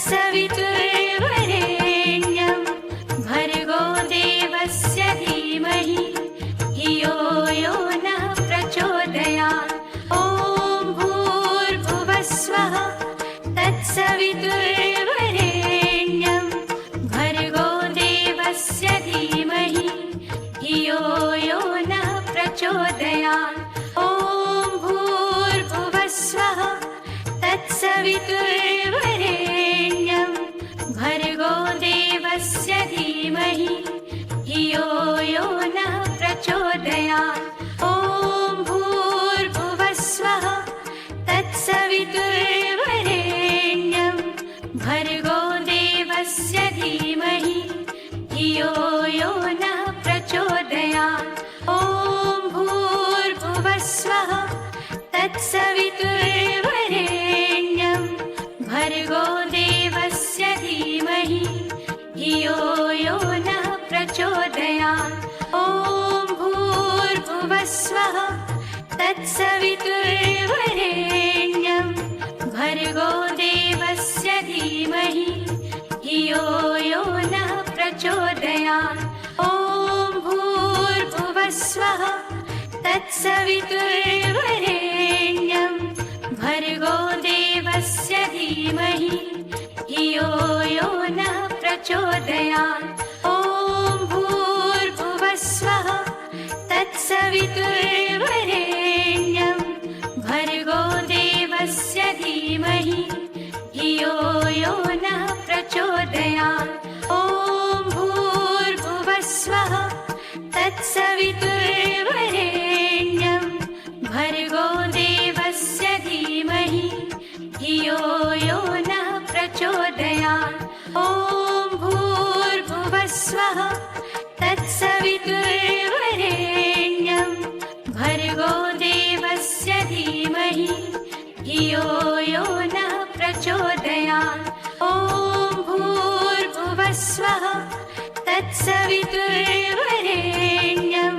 तत्सवितुर्वरेण्यं भर्गो देवस्य धीमहि धियो यो नः प्रचोदयात्। ॐ भूर्भुवस्वः तत्सवितुर्वरेण्यं भर्गो देवस्य धीमहि धियो यो नः प्रचोदयात्। ॐ भूर्भुवस्वः तत्सवितुर्वरेण्यं भर्गो देवस्य धीमहि धियो यो नः प्रचोदयात्। ॐ भूर्भुवस्वः तत्सवितुर्वरेण्यं भर्गो देवस्य धीमहि धियो यो नः प्रचोदयात्। ॐ भूर्भुवस्वः तत्सवितुर्वरेण्यं भर्गो देवस्य धीमहि धियो यो नः प्रचोदयात्। ॐ भूर्भुवस्वः तत्सवितुर्वरेण्यं भर्गो देवस्य धीमहि धियो यो नः प्रचोदयात्। ॐ भूर्भुवस्वः तत्सवितुर्वरेण्यं भर्गो देवस्य धीमहि धियो यो नः प्रचोदयात्। ॐ भूर्भुवस्वः तत्सवितुर्वरेण्यं भर्गो देवस्य धीमहि धियो यो नः प्रचोदयात्। ॐ भूर्भुवस्वः तत्सवितुर्वरेण्यं भर्गो देवस्य धीमहि धियो यो नः प्रचोदयात्। ॐ भूर्भुवस्वः तत्सवितुर्वरेण्यं भर्गो देवस्य धीमहि धियो यो नः प्रचोदयात्। ॐ भूर्भुवस्वः तत्सवितुर्वरेण्यं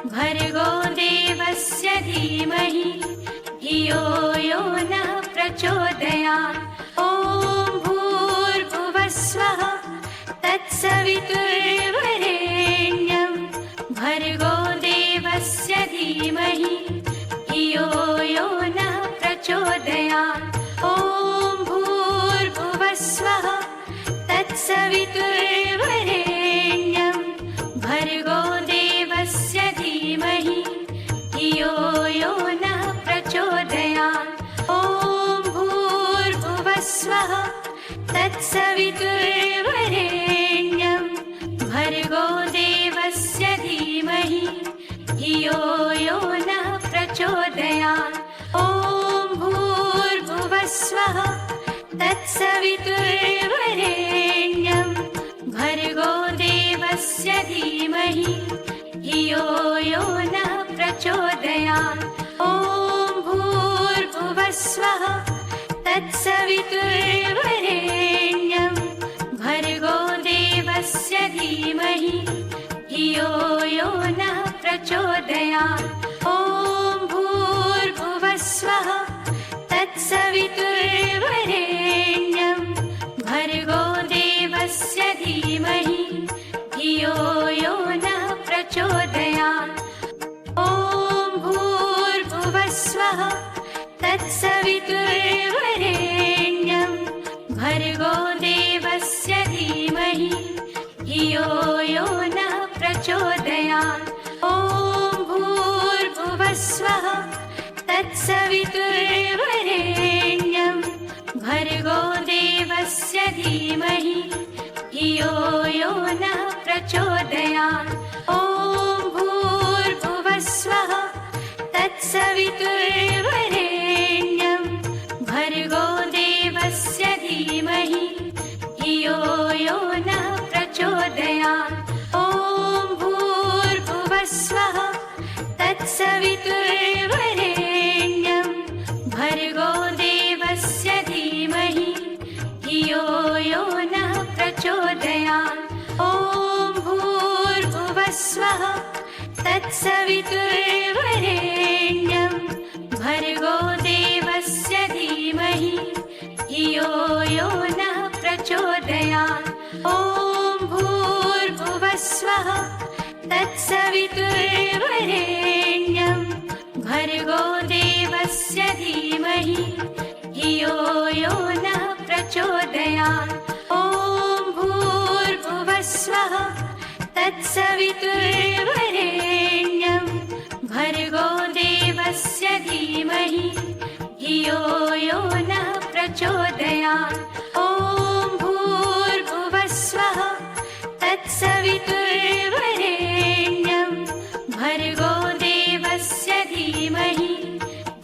भर्गो देवस्य धीमहि धियो यो नः प्रचोदयात्। ॐ भूर्भुवस्वः तत्सवितुर्वरेण्यं भर्गो देवस्य धीमहि धियो यो नः प्रचोदयात्। ॐ भूर्भुवस्वः तत्सवितुर्वरेण्यं भर्गो देवस्य धीमहि धियो यो नः प्रचोदयात्। ॐ भूर्भुवस्वः तत्सवितुर्वरेण्यं भर्गो देवस्य धीमहि धियो यो नः प्रचोदयात्। ॐ भूर्भुवस्वः तत्सवितुर्वरेण्यं भर्गो देवस्य धीमहि धियो यो नः प्रचोदयात्। ॐ भूर्भुवस्वः तत्सवितुर्वरेण्यं भर्गो देवस्य धीमहि धियो यो नः प्रचोदयात्। ॐ भूर्भुवस्वः तत्सवितुर्वरेण्यं भर्गो देवस्य धीमहि धियो यो नः प्रचोदयात्। ॐ भूर्भुवस्वः तत्सवितुर्वरेण्यं भर्गो देवस्य धीमहि धियो यो नः प्रचोदयात्। ॐ भूर्भुवस्वः तत्सवितुर्वरेण्यं भर्गो देवस्य धीमहि धियो यो नः प्रचोदयात्। ॐ भूर्भुवस्वः तत्सवितुर्वरेण्यं भर्गो देवस्य धीमहि धियो यो नः प्रचोदयात्। ॐ भूर्भुवस्वः तत्सवितुर्वरेण्यं भर्गो देवस्य धीमहि धियो यो नः प्रचोदयात्। ॐ भूर्भुवस्वः तत्सवितुर्वरेण्यं भर्गो देवस्य धीमहि धियो यो नः तत्सवितुर्वरेण्यं भर्गो देवस्य धीमहि धियो यो नः प्रचोदयात्। ॐ भूर्भुवस्वः तत्सवितुर्वरेण्यं भर्गो देवस्य धीमहि धियो यो नः प्रचोदयात्। ॐ भूर्भुवस्वः तत्सवितुर्वरेण्यं भर्गो देवस्य धीमहि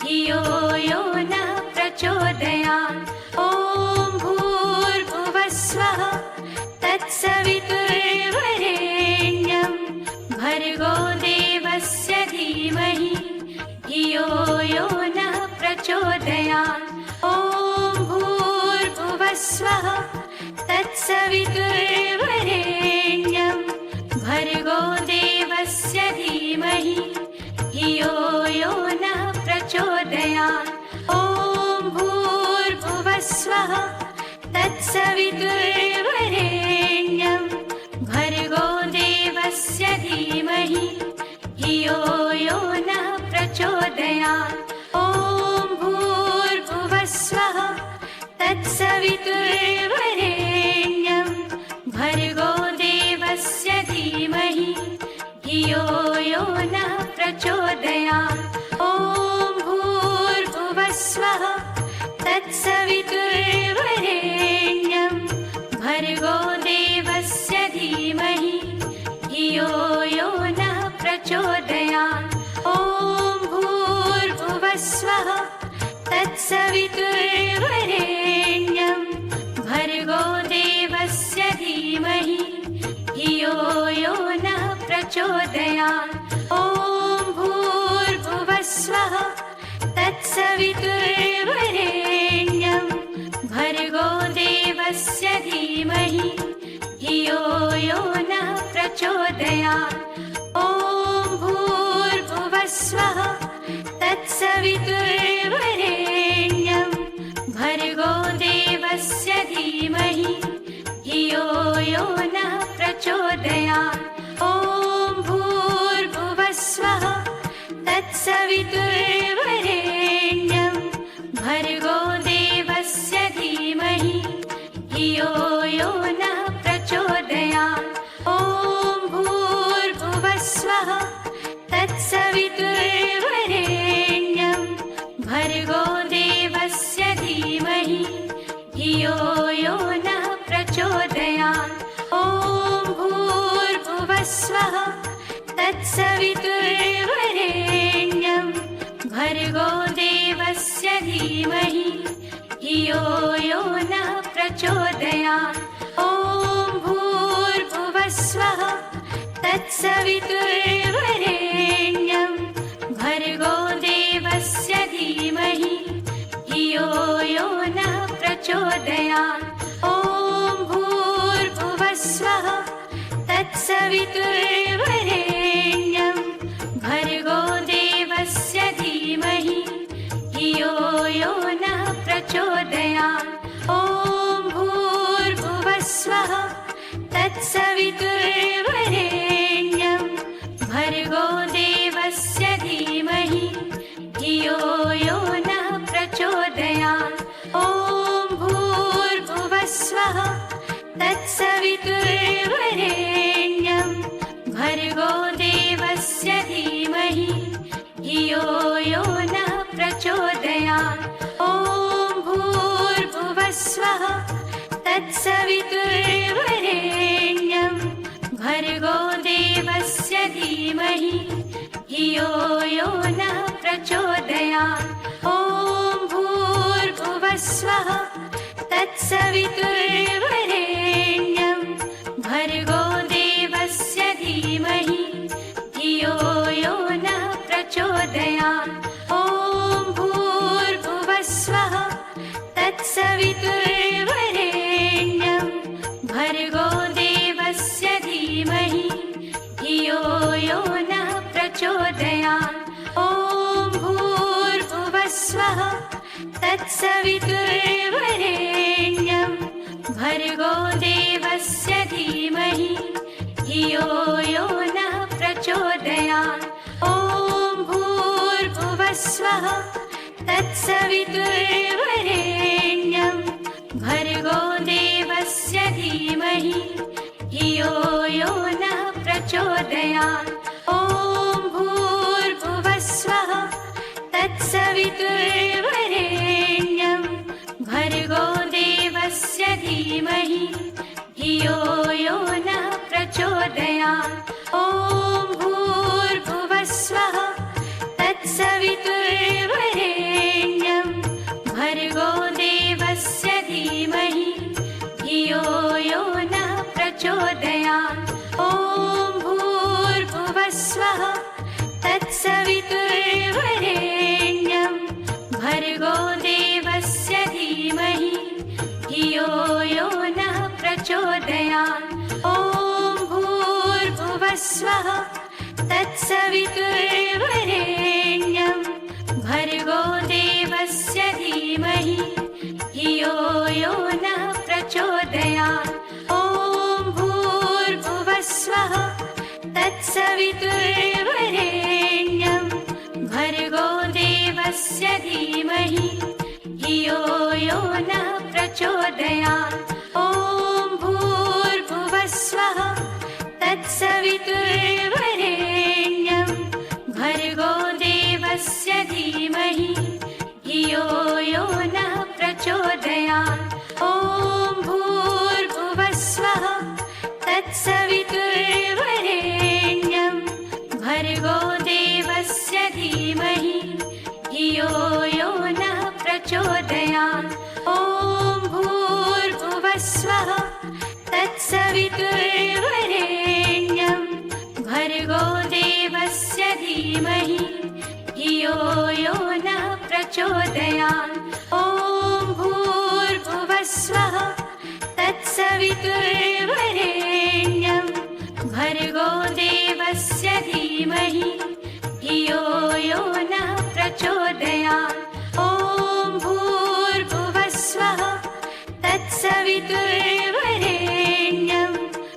धियो यो नः प्रचोदयात्। ॐ भूर्भुवस्वः तत्सवितुर्वरेण्यं भर्गो देवस्य धीमहि धियो यो नः प्रचोदयात्। ॐ भूर्भुवस्वः तत्सवितुर्वरेण्यं भर्गो देवस्य धीमहि धियो यो नः प्रचोदयात्। ॐ भूर्भुवस्वः तत्सवितुर्वरेण्यं भर्गो देवस्य धीमहि धियो यो नः प्रचोदयात्। ॐ भूर्भुवस्वः तत्सवितुर्वरेण्यं भर्गो देवस्य धीमहि धियो यो नः प्रचोदयात्। ॐ भूर्भुवस्वः तत्सवितुर्वरेण्यं भर्गो देवस्य धीमहि धियो यो नः प्रचोदयात्। ॐ भूर्भुवस्वः तत्सवितुर्वरेण्यं भर्गो देवस्य धीमहि धियो यो नः प्रचोदयात्। ॐ भूर्भुवस्वः तत्सवितुर्वरेण्यं भर्गो देवस्य धीमहि धियो यो नः प्रचोदयात्। ॐ भूर्भुवस्वः तत्सवितुर्वरेण्यं भर्गो देवस्य धीमहि धियो यो नः प्रचोदयात्। ॐ भूर्भुवस्वः तत्सवितुर्वरेण्यं भर्गो देवस्य धीमहि धियो यो नः प्रचोदयात्। ॐ भूर्भुवस्वः तत्सवितुर्वरेण्यं भर्गो देवस्य धीमहि धियो यो नः प्रचोदयात्। ॐ भूर्भुवस्वः तत्सवितुर्वरेण्यं भर्गो देवस्य धीमहि धियो यो नः प्रचोदयात्। ॐ भूर्भुवस्वः तत्सवितुर्वरेण्यं भर्गो देवस्य धीमहि धियो यो नः प्रचोदयात्। ॐ भूर्भुवस्वः तत्सवितुर्वरेण्यं भर्गो देवस्य धीमहि धियो यो नः प्रचोदयात्। ॐ भूर्भुवस्वः तत्सवितुर्वरेण्यं भर्गो देवस्य धीमहि धियो यो नः प्रचोदयात्। ॐ भूर्भुवस्वः तत्सवितुर्वरेण्यं भर्गो देवस्य धीमहि धियो यो नः प्रचोदयात्। ॐ भूर्भुवस्वः तत्सवितुर्वरेण्यं भर्गो देवस्य धीमहि धियो यो नः प्रचोदयात्। ॐ भूर्भुवस्वः तत्सवितुर्वरेण्यं भर्गो देवस्य धीमहि धियो यो नः प्रचोदयात्। ॐ भूर्भुवस्वः तत्सवितुर्वरेण्यं भर्गो देवस्य धीमहि धियो यो नः प्रचोदयात्। ॐ भूर्भुवस्वः तत्सवितुर्वरेण्यं भर्गो देवस्य धीमहि धियो यो नः प्रचोदयात्। प्रचोदयात्। ॐ भूर्भुवस्वः तत्सवितुर्वरेण्यं भर्गो देवस्य धीमहि धियो यो नः प्रचोदयात्। ॐ भूर्भुवस्वः तत्सवितुर्वरेण्यं भर्गो देवस्य धीमहि धियो यो नः प्रचोदयात्। ॐ भूर्भुवस्वः तत्सवितुर्वरेण्यं भर्गो देवस्य धीमहि धियो यो नः प्रचोदयात्। ॐ भूर्भुवस्वः तत्सवितुर्वरेण्यं भर्गो देवस्य धीमहि धियो यो नः प्रचोदयात्। ॐ भूर्भुवस्वः तत्सवितुर्वरेण्यं भर्गो देवस्य धीमहि धियो यो नः प्रचोदयात्। ॐ भूर्भुवस्वः तत्सवितुर्वरेण्यं भर्गो देवस्य धीमहि धियो यो नः प्रचोदयात्। ॐ भूर्भुवस्वः तत्सवितुर्वरेण्यं भर्गो देवस्य धीमहि धियो यो नः प्रचोदयात्। ॐ भूर्भुवस्वः तत्सवितुर्वरेण्यं भर्गो देवस्य धीमहि धियो यो नः प्रचोदयात्। ॐ भूर्भुवस्वः तत्सवितुर्वरेण्यं भर्गो देवस्य धीमहि धियो यो नः प्रचोदयात्। ॐ भूर्भुवस्वः तत्सवितुर्वरेण्यं भर्गो देवस्य धीमहि धियो यो नः प्रचोदयात्। ॐ भूर्भुवस्वः तत्सवितुर्वरेण्यं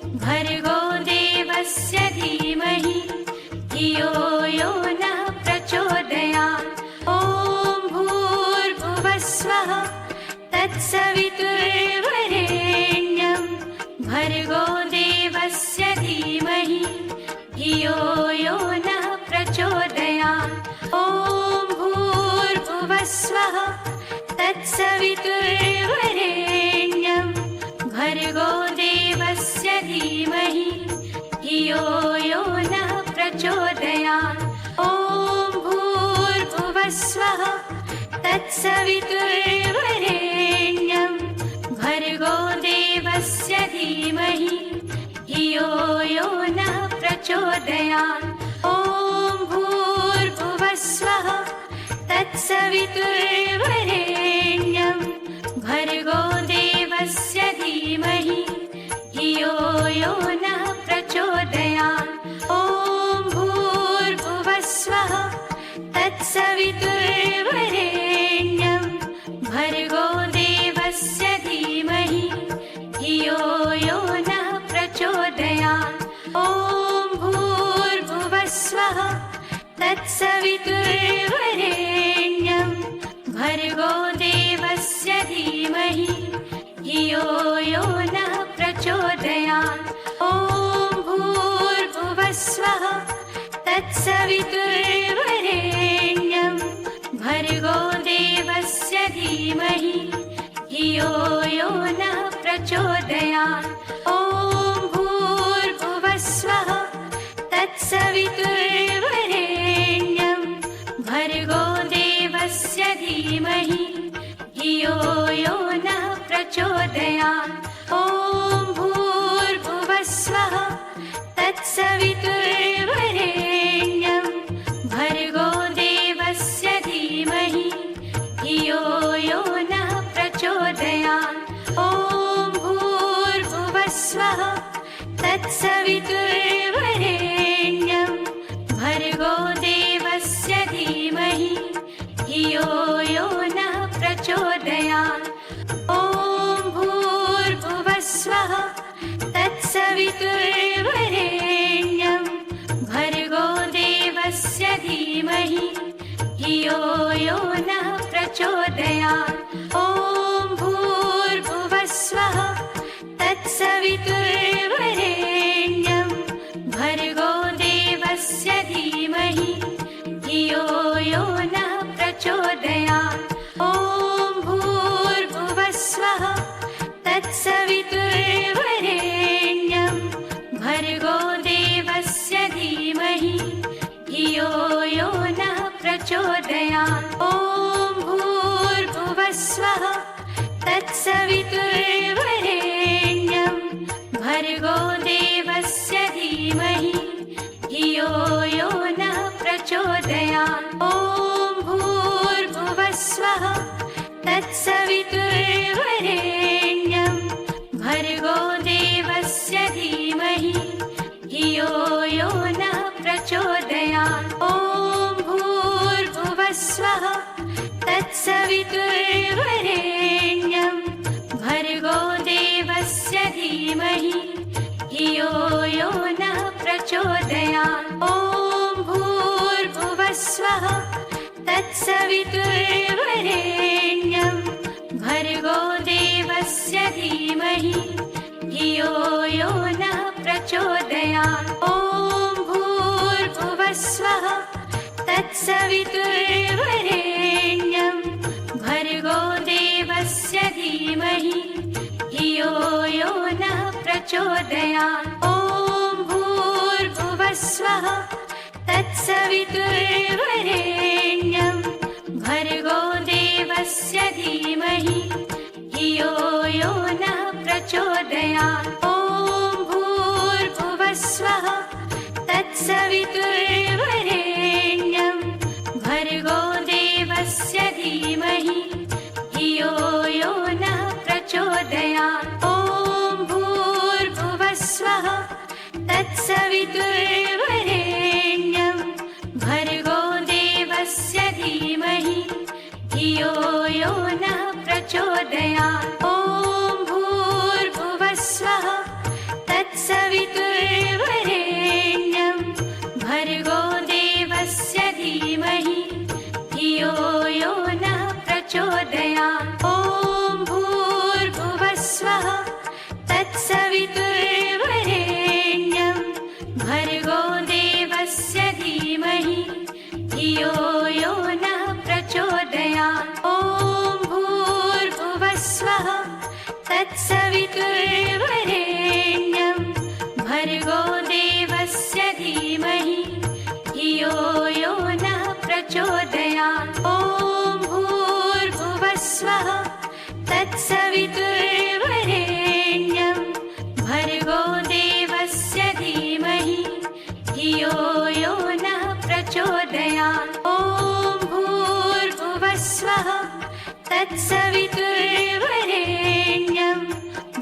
भर्गो देवस्य धीमहि धियो यो नः प्रचोदयात्। ॐ भूर्भुवस्वः तत्सवितुर्वरेण्यं भर्गो देवस्य धीमहि धियो यो नः प्रचोदयात्। ॐ भूर्भुवस्वः तत्सवितुर्वरेण्यं भर्गो देवस्य धीमहि धियो यो नः प्रचोदयात्। ॐ भूर्भुवस्वः तत्सवितुर्वरेण्यं भर्गो देवस्य धीमहि धियो यो नः प्रचोदयात्। ॐ भूर्भुवस्वः तत्सवितुर्वरेण्यं भर्गो देवस्य धीमहि धियो यो नः प्रचोदयात्। ॐ भूर्भुवस्वः तत्सवितुर्वरेण्यं भर्गो देवस्य धीमहि धियो यो नः प्रचोदयात्। ॐ भूर्भुवस्वः तत्सवितुर्वरेण्यं भर्गो देवस्य धीमहि धियो यो नः प्रचोदयात्। ॐ भूर्भुवस्वः तत्सवितुर्वरेण्यं भर्गो देवस्य धीमहि धियो यो नः प्रचोदयात्। ॐ भूर्भुवस्वः तत्सवितुर्वरेण्यं भर्गो देवस्य धीमहि धियो यो नः प्रचोदयात्। ॐ भूर्भुवस्वः तत्सवितुर्वरेण्यं भर्गो देवस्य धीमहि धियो यो नः प्रचोदयात्। ॐ भूर्भुवस्वः तत्सवितुर्वरेण्यं भर्गो देवस्य धीमहि धियो यो नः प्रचोदयात्। ॐ भूर्भुवस्वः तत्सवितुर्वरेण्यं भर्गो धियो यो नः प्रचोदयात्। ॐ भूर्भुवस्वः तत्सवितुर्वरेण्यं भर्गो देवस्य धीमहि धियो यो नः प्रचोदयात्। ॐ भूर्भुवस्वः तत्सवितुर्वरेण्यं भर्गो देवस्य धीमहि धियो यो नः प्रचोदयात्। ॐ भूर्भुवस्वः तत्सवितुर्वरेण्यं भर्गो देवस्य धीमहि धियो यो नः प्रचोदयात्। ॐ भूर्भुवस्वः तत्सवितुर्वरेण्यं भर्गो देवस्य धीमहि धियो यो नः प्रचोदयात्। ॐ भूर्भुवस्वः तत्सवितुर्वरेण्यं भर्गो देवस्य धीमहि धियो यो नः प्रचोदयात्। ॐ भूर्भुवस्वः तत्सवितुर्वरेण्यं भर्गो देवस्य धीमहि धियो यो नः प्रचोदयात्। ॐ भूर्भुवस्वः तत्सवितुर्वरेण्यं भर्गो देवस्य धीमहि धियो यो नः प्रचोदयात्। ॐ भूर्भुवस्वः तत्सवितुर्वरेण्यं भर्गो देवस्य धीमहि धियो यो नः प्रचोदयात्। ॐ भूर्भुवस्वः तत्सवितुर्वरेण्यं भर्गो देवस्य धीमहि धियो यो नः प्रचोदयात्। ॐ भूर्भुवस्वः तत्सवितुर्वरेण्यं भर्गो देवस्य धीमहि धियो यो नः प्रचोदयात्। ॐ भूर्भुवस्वः तत्सवितुर्वरेण्यं भर्गो देवस्य धीमहि धियो यो नः प्रचोदयात्। ॐ भूर्भुवस्वः तत्सवितुर्वरेण्यं भर्गो देवस्य धीमहि धियो यो नः प्रचोदयात्। ॐ भूर्भुवस्वः तत्सवितुर्वरेण्यं भर्गो देवस्य धीमहि धियो यो नः प्रचोदयात्। ॐ भूर्भुवस्वः तत्सवितुर्वरेण्यं भर्गो देवस्य धीमहि धियो यो नः प्रचोदयात्। ॐ भूर्भुवस्वः तत्सवितुर्वरेण्यं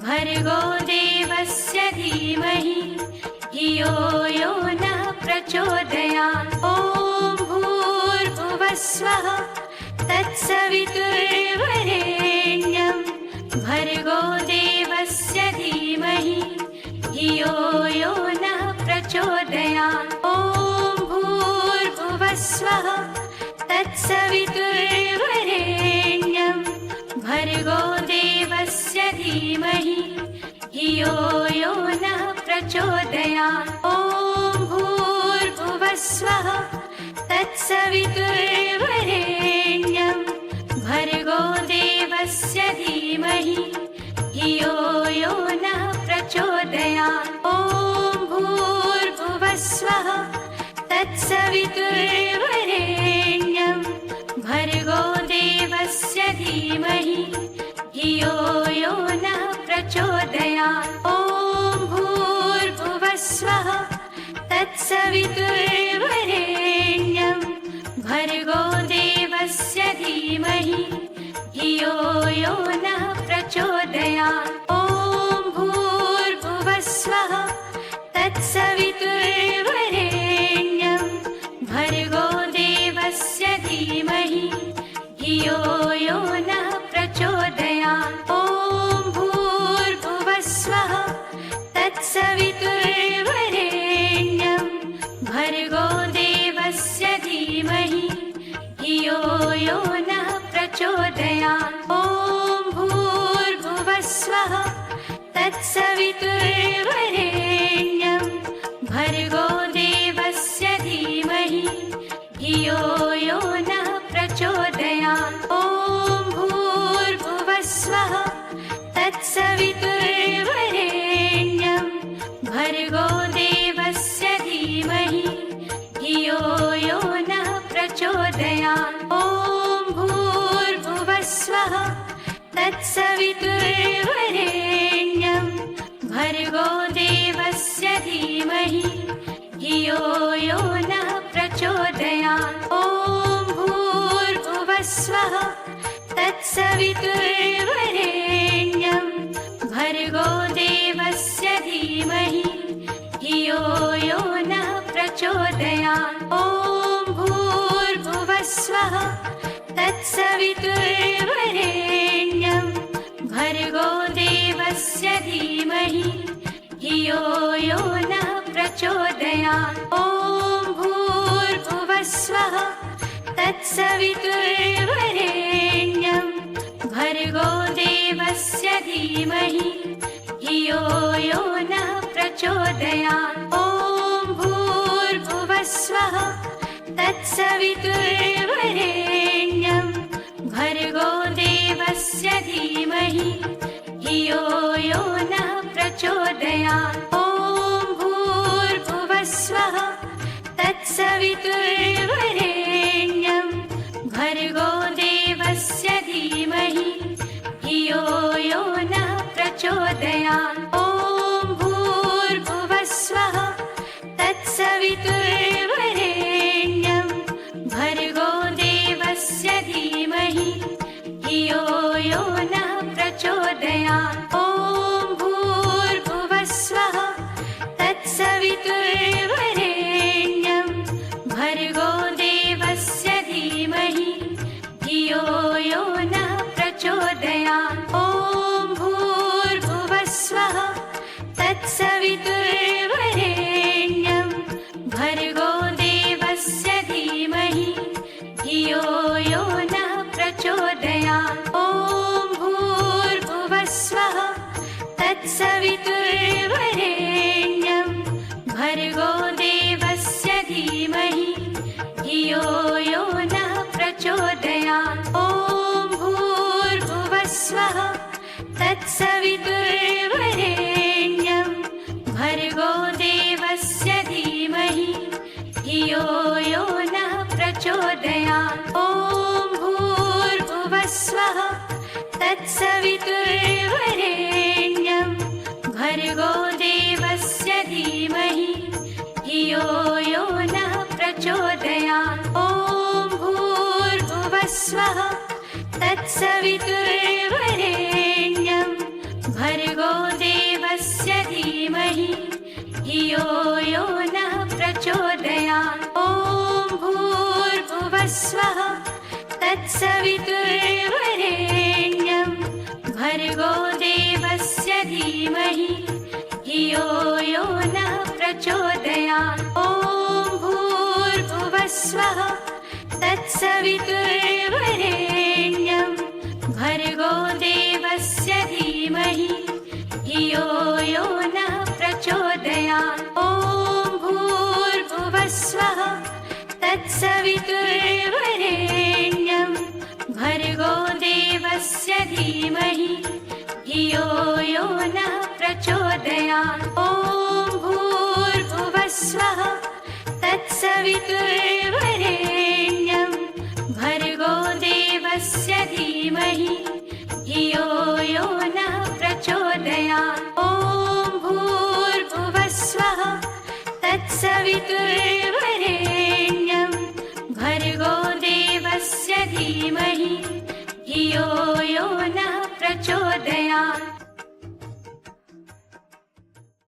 भर्गो देवस्य धीमहि धियो यो नः प्रचोदयात्। ॐ भूर्भुवस्वः तत्सवितुर्वरेण्यं भर्गो देवस्य धीमहि धियो यो नः प्रचोदयात्। ॐ भूर्भुवस्वः तत्सवितुर्वरेण्यं भर्गो देवस्य धीमहि धियो यो नः प्रचोदयात्। ॐ भूर्भुवस्वः तत्सवितुर्वरेण्यं भर्गो देवस्य धीमहि धियो यो नः प्रचोदयात्। ॐ भूर्भुवस्वः तत्सवितुर्वरेण्यं भर्गो देवस्य धीमहि धियो यो नः प्रचोदयात्। ॐ भूर्भुवस्वः तत्सवितुर्वरेण्यं भर्गो देवस्य धीमहि धियो यो नः प्रचोदयात्। ॐ भूर्भुवस्वः तत्सवितुर्वरेण्यं भर्गो देवस्य धीमहि धियो यो नः प्रचोदयात्। ॐ भूर्भुवस्वः तत्सवितुर्वरेण्यं भर्गो देवस्य धीमहि धियो प्रचोदयात्। ॐ भूर्भुवस्वः तत्सवितुर्वरेण्यं भर्गो देवस्य धीमहि धियो यो नः प्रचोदयात्। ॐ भूर्भुवस्वः तत्सवितुर्वरेण्यं भर्गो देवस्य धीमहि धियो यो नः प्रचोदयात्। ॐ भूर्भुवस्वः तत्सवितुर्वरेण्यं भर्गो देवस्य धीमहि धियो यो नः प्रचोदयात्। ॐ भूर्भुवस्वः तत्सवितुर्वरेण्यं भर्गो देवस्य धीमहि धियो यो नः प्रचोदयात्। ॐ भूर्भुवस्वः तत्सवितुर्वरेण्यं भर्गो देवस्य धीमहि धियो यो नः प्रचोदयात्। ॐ भूर्भुवस्वः तत्सवितुर्वरेण्यं भर्गो देवस्य धीमहि धियो यो नः प्रचोदयात्। ॐ भूर्भुवस्वः तत्सवितुर्वरेण्यं भर्गो देवस्य धीमहि धियो यो नः प्रचोदयात्। ॐ भूर्भुवस्वः तत्सवितुर्वरेण्यं भर्गो देवस्य धीमहि धियो यो नः प्रचोदयात्। ॐ भूर्भुवस्वः तत्सवितुर्वरेण्यं भर्गो देवस्य धीमहि धियो यो नः प्रचोदयात्। ॐ भूर्भुवस्वः तत्सवितुर्वरेण्यं भर्गो देवस्य धीमहि धियो यो नः प्रचोदयात्। ॐ भूर्भुवस्वः तत्सवितुर्वरेण्यं भर्गो देवस्य धीमहि धियो यो नः प्रचोदयात्। ॐ भूर्भुवस्वः तत्सवितुर्वरेण्यं भर्गो देवस्य धीमहि धियो यो नः प्रचोदयात्। ॐ भूर्भुवस्वः तत्सवितुर्वरेण्यं भर्गो देवस्य धीमहि धियो यो नः प्रचोदयात्। ॐ भूर्भुवस्वः तत्सवितुर्वरेण्यं भर्गो देवस्य धीमहि धियो यो नः प्रचोदयात्। ॐ भूर्भुवस्वः तत्सवितुर्वरेण्यं भर्गो देवस्य धीमहि धियो यो नः प्रचोदयात्। ॐ भूर्भुवस्वः तत्सवितुर्वरेण्यं भर्गो देवस्य धीमहि धियो यो नः प्रचोदयात्। ॐ भूर्भुवस्वः तत्सवितुर्वरेण्यं भर्गो देवस्य धीमहि धियो यो नः प्रचोदयात्। ॐ भूर्भुवस्वः तत्सवितुर्वरेण्यं भर्गो देवस्य धीमहि धियो यो नः प्रचोदयात्। ॐ भूर्भुवस्वः तत्सवितुर्वरेण्यं भर्गो देवस्य धीमहि धियो यो नः प्रचोदयात्। ॐ भूर्भुवस्वः तत्सवितुर्वरेण्यं भर्गो देवस्य धीमहि धियो यो नः प्रचोदयात्।